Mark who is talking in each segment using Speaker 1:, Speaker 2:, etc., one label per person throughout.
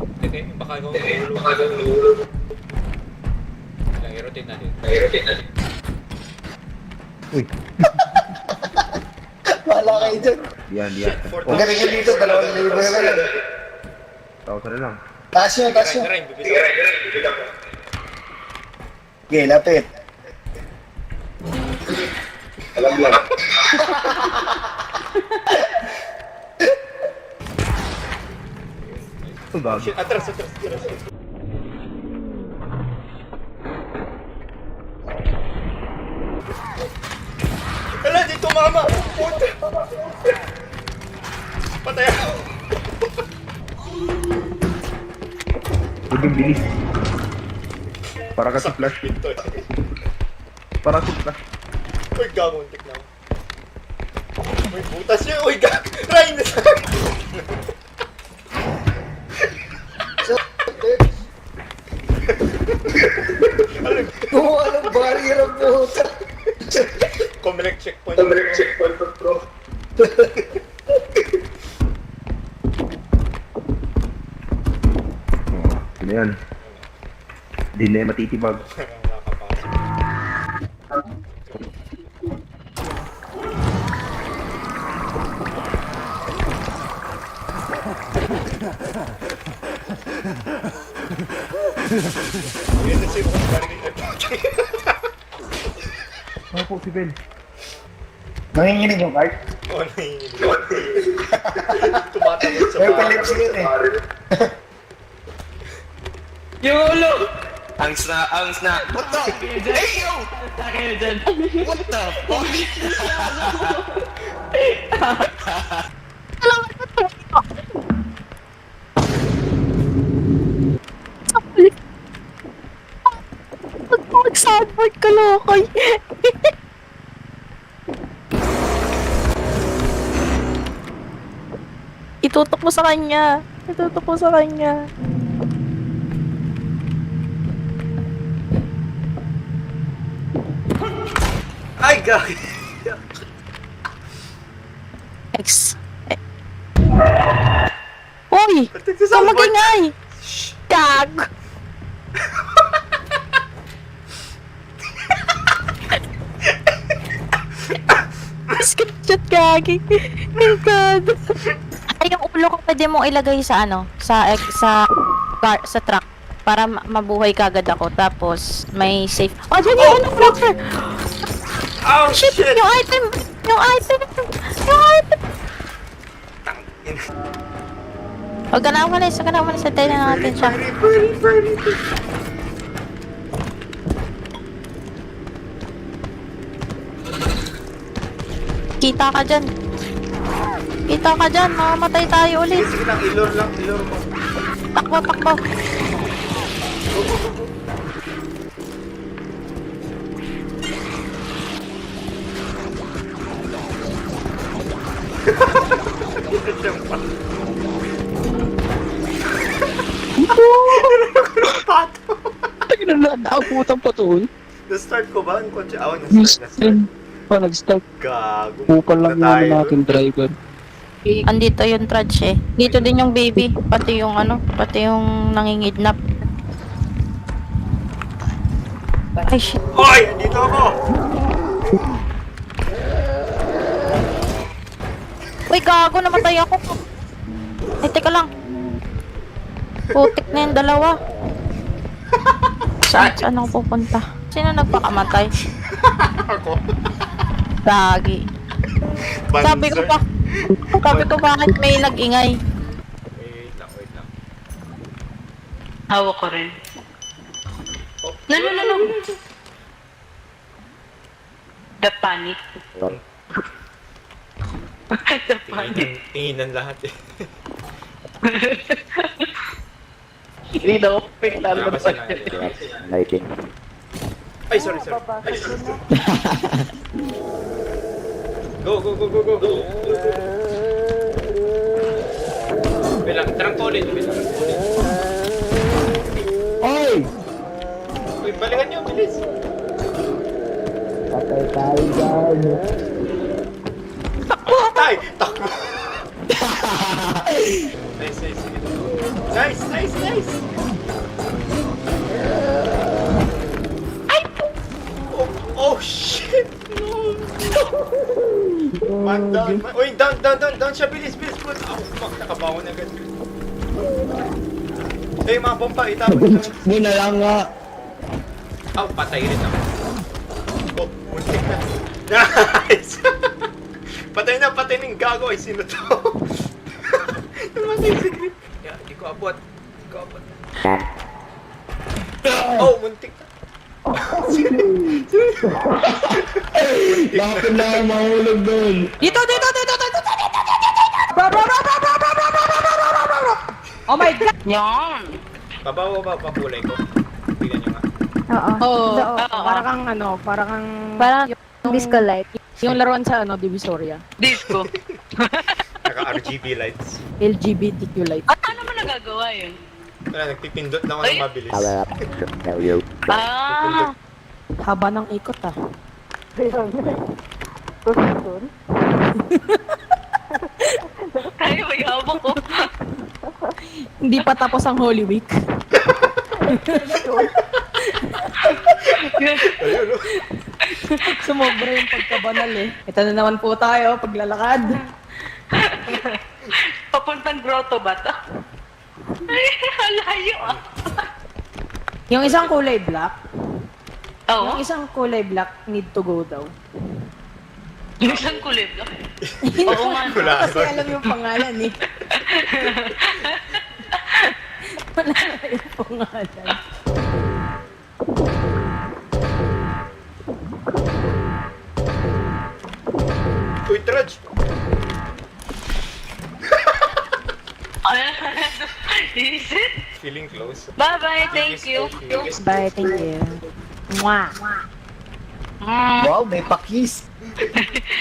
Speaker 1: Okay, baka ikaw nahulog. Lang, i-rotate natin.
Speaker 2: Uy.
Speaker 3: Wala kayo dyan.
Speaker 2: Yan.
Speaker 3: Huwag ka rin dito, 2,000 na yan.
Speaker 2: Tao na lang.
Speaker 3: Taas nyo.
Speaker 1: Tirain, bibitaw.
Speaker 3: Okay, lapit. Alam lang.
Speaker 2: Ang bago.
Speaker 1: Shit, atras. Wala, dito mama! Puta! Patay ako!
Speaker 2: Huwag bilis. Para kasi flash.
Speaker 1: Pinto eh.
Speaker 2: Para kasi flash.
Speaker 1: Uy, gamuntik na ako. Uy, butas niya! Uy, Ryan na sa
Speaker 3: Oo, anong barrier ang puta?
Speaker 1: Comelec checkpoint.
Speaker 3: Bro.
Speaker 2: Ano yan? Hindi na matitibag.
Speaker 1: Nakakapasok. Yun na sa'yo kung barricade na.
Speaker 2: Ano po si Ben?
Speaker 3: Nanginginig yung card?
Speaker 1: Oo, nanginginig. Tumatawid sa
Speaker 3: May
Speaker 1: bahay.
Speaker 3: epilepsy yun eh.
Speaker 4: YOLO!
Speaker 5: Ang sna. What the? Hey, yo!
Speaker 4: Kayo dyan.
Speaker 5: What the fuck?
Speaker 6: Mag-soundboard ka lokay. Itutok mo sa kanya.
Speaker 1: Ay, gagi!
Speaker 6: X. Uy! Saan magingay? Gag! Screenshot gagi. My God.
Speaker 7: Ay, yung ulo ko pwede mong ilagay sa ano, sa truck para mabuhay kagad ako. Tapos may safe. Oh, dyan yung ano, blocker.
Speaker 1: Oh, shit!
Speaker 7: Yung item. Huwag ka na umalis. Tayo na natin siya. Kita ka dyan. Mamamatay tayo ulit.
Speaker 1: Sige lang, ilor mo.
Speaker 7: Takbo.
Speaker 1: Pato!
Speaker 4: Nakaputang patul.
Speaker 1: Na-start ko ba ang kotse? Awan, na-start.
Speaker 4: Nag-start.
Speaker 1: Gago.
Speaker 4: Kupal lang
Speaker 1: Na tayo.
Speaker 4: yung natin driver.
Speaker 7: Andito yung trudge eh. Dito din yung baby. Pati yung nangingidnap. Ay, shit.
Speaker 1: Hoy! Dito ako!
Speaker 7: Uy, gago, namatay ako. Ay, teka lang. Putik na yung dalawa. Saan ako pupunta? Sino nagpakamatay?
Speaker 1: Ako.
Speaker 7: Gagi. Sabi ko bakit may nag-ingay?
Speaker 1: Wait lang.
Speaker 4: Hawak ko rin.
Speaker 1: Oh.
Speaker 4: No. The panic. The panic.
Speaker 1: Tinginan lahat eh.
Speaker 4: Hindi na ako pick lalo
Speaker 1: Labas na lang.
Speaker 2: Lighting.
Speaker 1: Ay, sorry. Go. Bilang, trangkolin.
Speaker 3: Oy!
Speaker 1: Uy, balikan nyo, bilis.
Speaker 3: Patay tayo dyan.
Speaker 1: Takbo! Nice. Nice, nice, nice! Oh, oh shit! No! Man down, man. Uy, down siya. Bilis, bilis. Oh, fuck, nakabangon agad. Eh, mga bomba, itapon siya.
Speaker 3: Muna lang nga.
Speaker 1: Oh, patay rin ako. Oh, muntik na. Nice! patay na yung gago. Ay, sino to? Namatay si Grip. Yeah, di ko abot. Oh, muntik na.
Speaker 3: Bakit na ako mahulog doon?
Speaker 8: Dito! Oh my God!
Speaker 4: Yan.
Speaker 1: Bababa pa kulay ko. Tignan nyo nga.
Speaker 8: Oo.
Speaker 6: Oo.
Speaker 8: Para kang ano, para kang...
Speaker 6: Parang disco light.
Speaker 8: Yung laruan sa ano, Divisoria.
Speaker 4: Disco.
Speaker 1: Naka-RGB lights.
Speaker 8: LGBTQ light.
Speaker 4: At paano mo nagagawa yun?
Speaker 1: Wala, nagpipindot na ako ng mabilis.
Speaker 4: Ah,
Speaker 8: Haba ng ikot ah.
Speaker 4: tayo may habang ko.
Speaker 8: Hindi pa tapos ang Holy Week.
Speaker 1: Ayun, oh.
Speaker 8: Sumobra yung pagkabanal eh. Ito na naman po tayo, paglalakad.
Speaker 4: Papuntang grotto ba to? Ay, layo ah.
Speaker 8: Yung isang kulay black,
Speaker 4: Oo,
Speaker 8: yung isang kulay black need to go daw.
Speaker 4: yung isang kulib lang. Oo nga.
Speaker 1: Wala.
Speaker 8: Kasi alam yung pangalan eh. Wala na yung pangalan.
Speaker 1: Uy, Trudge!
Speaker 4: Is it?
Speaker 1: Feeling close.
Speaker 4: Bye-bye, thank you.
Speaker 8: Bye, thank you. Mwah.
Speaker 3: Wow, may pakis.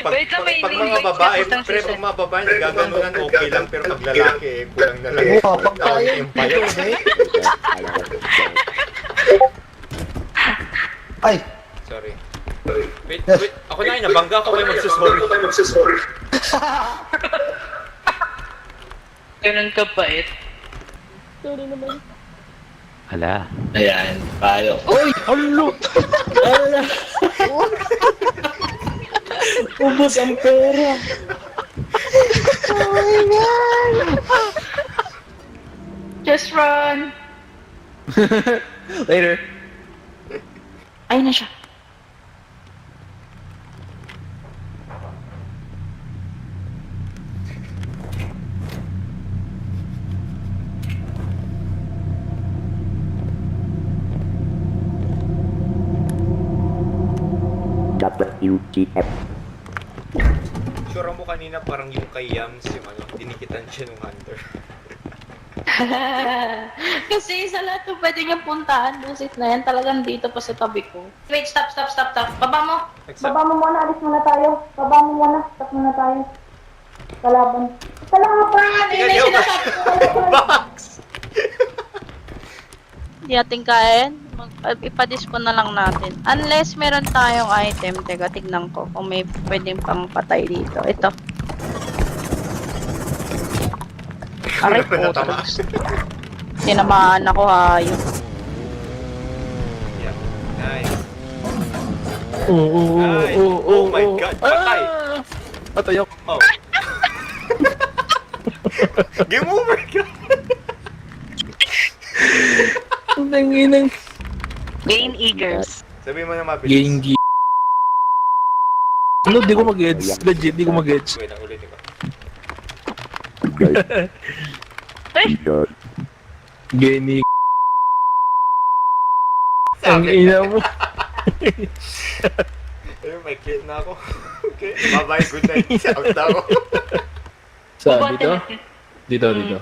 Speaker 4: Wait lang, may
Speaker 1: pag mga
Speaker 4: invite
Speaker 1: babae,
Speaker 4: kasi itong
Speaker 1: pre,
Speaker 4: season.
Speaker 1: pag mga babae, nagaganunan okay lang, pero pag lalaki, eh, kulang na lang.
Speaker 3: Oo, pag tayo,
Speaker 1: Yung payat.
Speaker 3: Ay,
Speaker 1: Sorry. Wait, ako na yun, nabangga ako kayo magsusorry.
Speaker 4: Ganun ka bait.
Speaker 2: Hala.
Speaker 5: Ayan, paano?
Speaker 3: ubos ang pera.
Speaker 4: Just run!
Speaker 5: Later.
Speaker 7: Ayun na siya.
Speaker 2: WTF.
Speaker 1: Sure mo kanina parang yung kay Yams, yung ano, dinikitan siya ng hunter.
Speaker 7: Kasi sa lahat ng pwede niyang puntahan, busit na yan, talagang dito pa sa tabi ko. Wait, stop. Baba mo.
Speaker 1: Except,
Speaker 6: Baba mo muna, alis muna tayo. Baba mo muna, stop muna tayo. Kalaban. Kalaban pa nga,
Speaker 1: tingnan niyo, box!
Speaker 6: Hindi natin kain. Ipadispon na lang natin. Unless meron tayong item. Teka, tignan ko kung may pwedeng pang patay dito. Ito. Aray po.
Speaker 1: Natamaan.
Speaker 6: Tinamaan ako hayop.
Speaker 1: Yeah. Nice.
Speaker 5: Oo,
Speaker 1: Nice. Oh my God, patay.
Speaker 5: Patay ako.
Speaker 1: Oh. Game over ka.
Speaker 8: Ang
Speaker 4: Game Eagers.
Speaker 1: Sabi mo na mabilis.
Speaker 5: Gengi. Ano, di ko mag-edge. Legit, di ko mag-edge.
Speaker 1: Wait, ulitin ko.
Speaker 5: Geni. Ang ina mo.
Speaker 1: Ayun, may kit na ako. Okay, bye-bye, good night. Out na ako.
Speaker 5: Saan? Dito? Dito.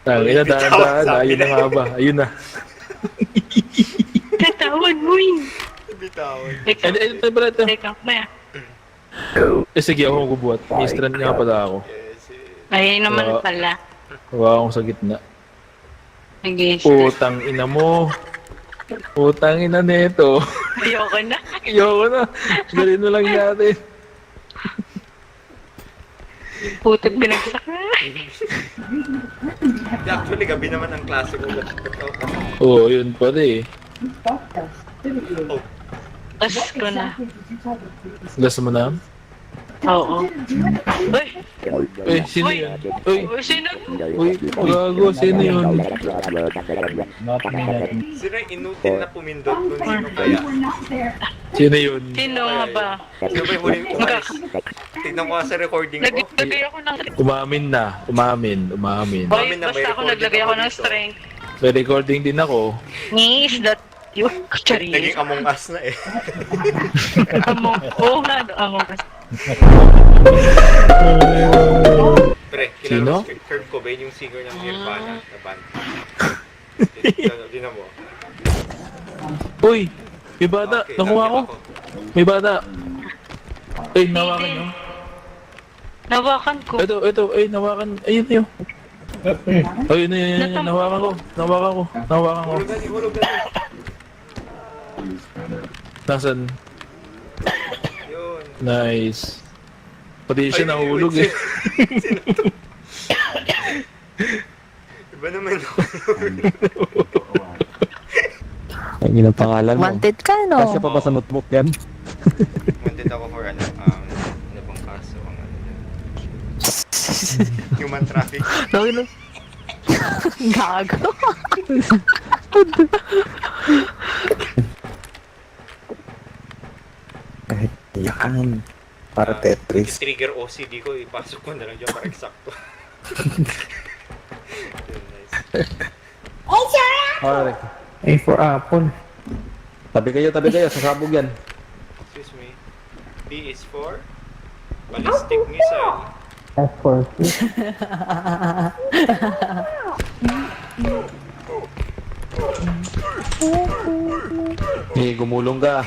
Speaker 5: Ina, daan. Ayun na nga ba? Ayun na.
Speaker 4: Tatawag mo yun.
Speaker 1: Bitawan.
Speaker 5: Ito pala ito.
Speaker 4: Teka, maya.
Speaker 5: Sige, ako magbubuhat. May strand nga pala ako.
Speaker 1: Yes, yes.
Speaker 4: Ayun naman
Speaker 5: Wow.
Speaker 4: pala.
Speaker 5: Huwag akong sa gitna.
Speaker 4: Nag-guess.
Speaker 5: Putang ina mo. Putang ina neto.
Speaker 4: Ayoko na.
Speaker 5: Ayoko na. Galing na lang natin.
Speaker 4: Putik binagsak na.
Speaker 1: Actually, gabi naman ang klase ko.
Speaker 9: Oo, yun pala eh.
Speaker 1: Oh,
Speaker 4: As ko na.
Speaker 9: Gas mo na?
Speaker 4: Oo. Uy!
Speaker 9: Eh, sino
Speaker 4: Uy!
Speaker 9: yun? Uy,
Speaker 4: Uy, sino?
Speaker 9: uy, gago, sino yun?
Speaker 1: sino yung inutil na pumindot kung sino kaya?
Speaker 9: Sino yun?
Speaker 4: Sino nga ba?
Speaker 1: Sino ba yung huling umalis? Tignan ko nga sa recording ko.
Speaker 4: Naglagay ako ng...
Speaker 9: Umamin na. Umamin.
Speaker 4: Boy,
Speaker 1: Umamin na, may
Speaker 4: basta ako
Speaker 1: recording
Speaker 4: naglagay ako
Speaker 1: ako
Speaker 4: ng
Speaker 1: dito.
Speaker 4: strength.
Speaker 9: May recording din ako.
Speaker 4: Is that you?
Speaker 1: Naging
Speaker 4: Charis.
Speaker 1: Among Us na eh.
Speaker 4: Oo nga, Among Us.
Speaker 1: Pre,
Speaker 9: Sino?
Speaker 1: kilala mo Kurt Cobain, yung singer ng Nirvana na band. Tignan mo.
Speaker 9: Uy, may bata.
Speaker 1: Okay,
Speaker 9: Nakuha ko.
Speaker 1: nakita
Speaker 9: May bata. Ay, nawakan nyo.
Speaker 4: Nawakan ko.
Speaker 9: Ito. Ay, nawakan. Ayun, ayun. Ayun, ayun. Nawakan ko. Nawakan ko.
Speaker 1: Hulog na.
Speaker 9: Nasaan?
Speaker 1: Yun.
Speaker 9: Nice. Pati siya
Speaker 1: Ay,
Speaker 9: nahulog
Speaker 1: wait,
Speaker 9: eh.
Speaker 1: Sino to? Iba naman ako.
Speaker 3: Ang ilang pangalan mo.
Speaker 7: Wanted ka, no?
Speaker 3: Kasya pa ba sa notebook yan?
Speaker 1: Wanted ako for ano bang kaso ang ano yun? Human trafficking.
Speaker 7: Gago.
Speaker 3: Yan. Para Tetris.
Speaker 1: Trigger OCD ko, ipasok ko na lang dyan para eksakto. Yun, nice.
Speaker 3: Alright. A for apple. Tabi kayo, sasabog yan.
Speaker 1: Excuse me. B is for ballistic missile.
Speaker 3: F for
Speaker 9: Eh, gumulong ka.